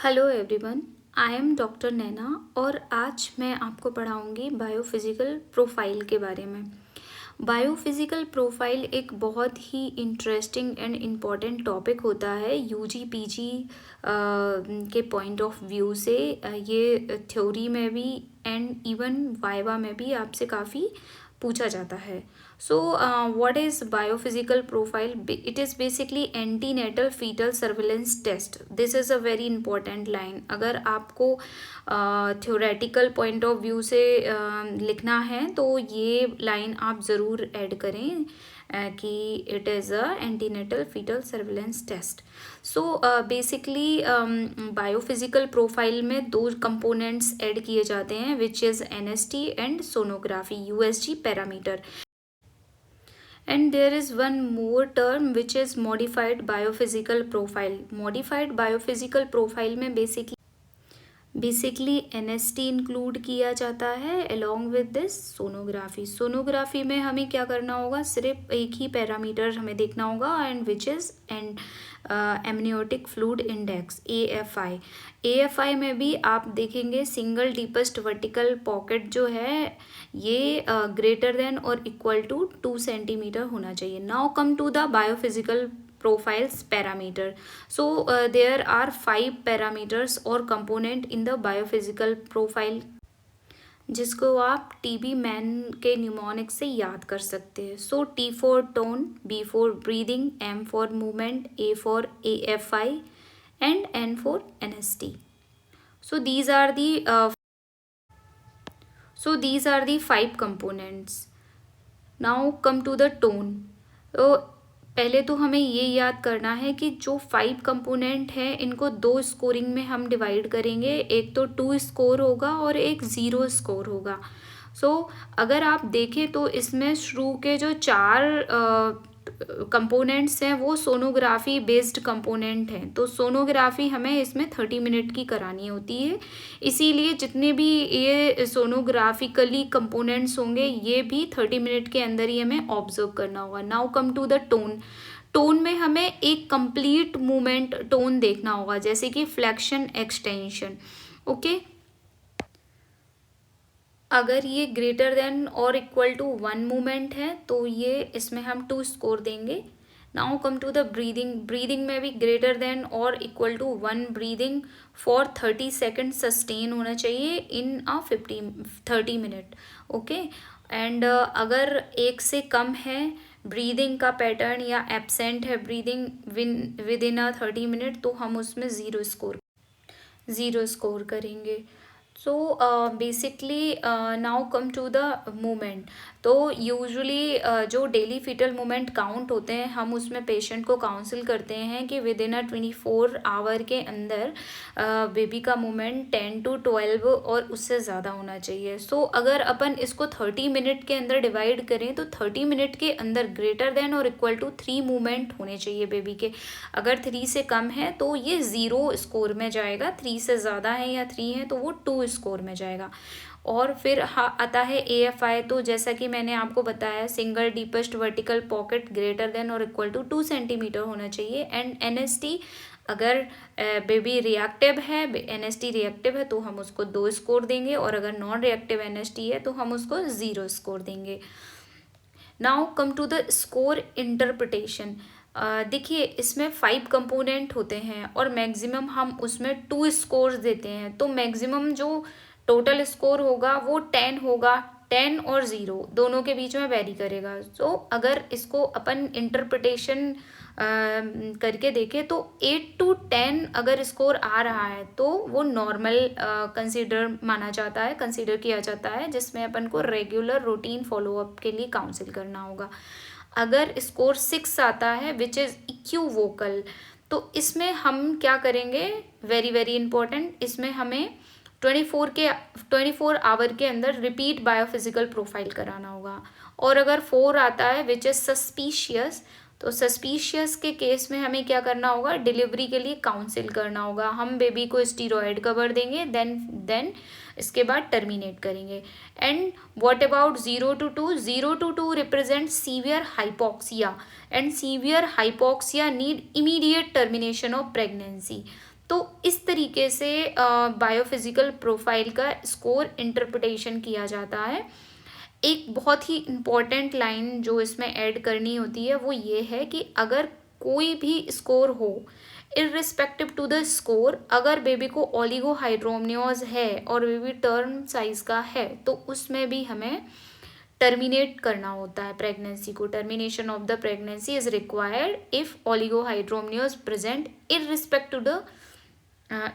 Hello everyone, I am doctor Naina और आज मैं आपको पढ़ाऊंगी बायोफिज़िकल प्रोफाइल के बारे में। बायोफिज़िकल प्रोफाइल एक बहुत ही इंटरेस्टिंग एंड इम्पॉर्टेंट टॉपिक होता है यूजी पीजी के पॉइंट ऑफ व्यू से। ये थ्योरी में भी एंड इवन वाइवा में भी आपसे काफ़ी पूछा जाता है। So what is biophysical profile? It is basically antenatal fetal surveillance test. This is a very important line. अगर आपको थ्योरेटिकल पॉइंट ऑफ व्यू से लिखना है तो ये लाइन आप ज़रूर ऐड करें कि it is a antenatal fetal surveillance test. So basically biophysical profile में दो कंपोनेंट्स ऐड किए जाते हैं which is NST and sonography USG parameter. And there is one more term which is modified biophysical profile. Modified biophysical profile में basically NST include किया जाता है along with this sonography. Sonography में हमें क्या करना होगा, सिर्फ एक ही पैरामीटर हमें देखना होगा and which is and amniotic fluid index AFI। AFI में भी आप देखेंगे सिंगल डीपेस्ट वर्टिकल पॉकेट जो है ये ग्रेटर देन और इक्वल टू 2 सेंटीमीटर होना चाहिए। Now come to the biophysical profiles parameter. So there are 5 parameters or component in the biophysical profile जिसको आप टीबी मैन के न्यूमोनिक से याद कर सकते हैं। सो T for tone, B for breathing, M for movement, A for AFI and N for NST. So these are the 5 components. Now come to the tone. तो पहले तो हमें ये याद करना है कि जो 5 कंपोनेंट हैं इनको 2 स्कोरिंग में हम डिवाइड करेंगे। एक तो 2 स्कोर होगा और एक 0 स्कोर होगा। सो अगर आप देखें तो इसमें शुरू के जो 4 कंपोनेंट्स हैं वो सोनोग्राफी बेस्ड कंपोनेंट हैं। तो सोनोग्राफी हमें इसमें 30 मिनट की करानी होती है, इसीलिए जितने भी ये सोनोग्राफिकली कंपोनेंट्स होंगे ये भी 30 मिनट के अंदर ही हमें ऑब्जर्व करना होगा। Now come to the tone. Tone में हमें एक कंप्लीट मूवमेंट टोन देखना होगा, जैसे कि फ्लेक्शन, एक्सटेंशन। ओके, अगर ये ग्रेटर देन और इक्वल टू 1 मूवमेंट है तो ये इसमें हम 2 स्कोर देंगे। Now come to the breathing. Breathing में भी ग्रेटर देन और equal to 1 breathing for 30 second sustain होना चाहिए इन 30 मिनट। ओके, एंड अगर एक से कम है ब्रीदिंग का पैटर्न या एब्सेंट है ब्रीदिंग विद इन 30 मिनट तो हम उसमें ज़ीरो स्कोर करेंगे। So basically now come to the movement. तो यूजुअली जो डेली फीटल मूवमेंट काउंट होते हैं हम उसमें पेशेंट को काउंसिल करते हैं कि विद इन 24 आवर के अंदर बेबी का मूवमेंट 10 to 12 और उससे ज़्यादा होना चाहिए। सो अगर अपन इसको 30 मिनट के अंदर डिवाइड करें तो 30 मिनट के अंदर ग्रेटर देन और इक्वल टू 3 मूवमेंट होने चाहिए बेबी के। अगर 3 से कम है तो ये 0 स्कोर में जाएगा, 3 से ज़्यादा है या 3 है तो वो 2 स्कोर में जाएगा। और फिर आता है AFI। तो जैसा कि मैंने आपको बताया single deepest vertical pocket greater than और इक्वल टू 2 सेंटीमीटर होना चाहिए। एंड NST, अगर बेबी रिएक्टिव है, NST रिएक्टिव है तो हम उसको 2 स्कोर देंगे, और अगर नॉन रिएक्टिव NST है तो हम उसको 0 स्कोर देंगे। Now come to the score interpretation. देखिए इसमें 5 कंपोनेंट होते हैं और मैक्सिमम हम उसमें 2 स्कोर्स देते हैं, तो मैक्सिमम जो टोटल स्कोर होगा वो 10 होगा। 10 और 0 दोनों के बीच में वेरी करेगा। तो अगर इसको अपन इंटरप्रिटेशन करके देखें तो 8 to 10 अगर स्कोर आ रहा है तो वो नॉर्मल कंसीडर किया जाता है, जिसमें अपन को रेगुलर रूटीन फॉलोअप के लिए काउंसिल करना होगा। अगर स्कोर 6 आता है विच इज़ इक्विवोकल, तो इसमें हम क्या करेंगे, वेरी वेरी इंपॉर्टेंट, इसमें हमें 24 आवर के अंदर रिपीट बायोफिजिकल प्रोफाइल कराना होगा। और अगर 4 आता है विच इज़ सस्पिशियस, तो सस्पिशियस के केस में हमें क्या करना होगा, डिलीवरी के लिए काउंसिल करना होगा। हम बेबी को स्टीरॉयड कवर देंगे, देन इसके बाद टर्मिनेट करेंगे। And what about 0 to 2? 0 to 2 represent severe hypoxia, and severe hypoxia need immediate termination of pregnancy. तो इस तरीके से बायोफिजिकल प्रोफाइल का स्कोर इंटरप्रिटेशन किया जाता है। एक बहुत ही इम्पॉर्टेंट लाइन जो इसमें ऐड करनी होती है वो ये है कि अगर कोई भी स्कोर हो, इररिस्पेक्टिव टू द स्कोर, अगर बेबी को ओलिगोहाइड्रोमनियोज है और बेबी टर्म साइज का है तो उसमें भी हमें टर्मिनेट करना होता है प्रेगनेंसी को। Termination of the pregnancy is required if oligohydramnios present irrespective to the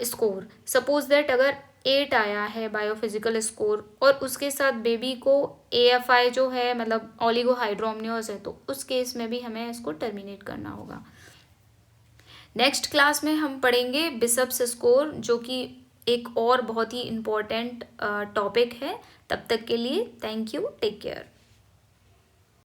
score. Suppose that अगर 8 आया है बायोफिजिकल स्कोर और उसके साथ बेबी को AFI जो है मतलब ओलिगोहाइड्रोमनियोज है, तो उस केस में भी हमें इसको टर्मिनेट करना होगा। नेक्स्ट क्लास में हम पढ़ेंगे बिशप्स स्कोर, जो कि एक और बहुत ही इम्पोर्टेंट टॉपिक है। तब तक के लिए थैंक यू, टेक केयर।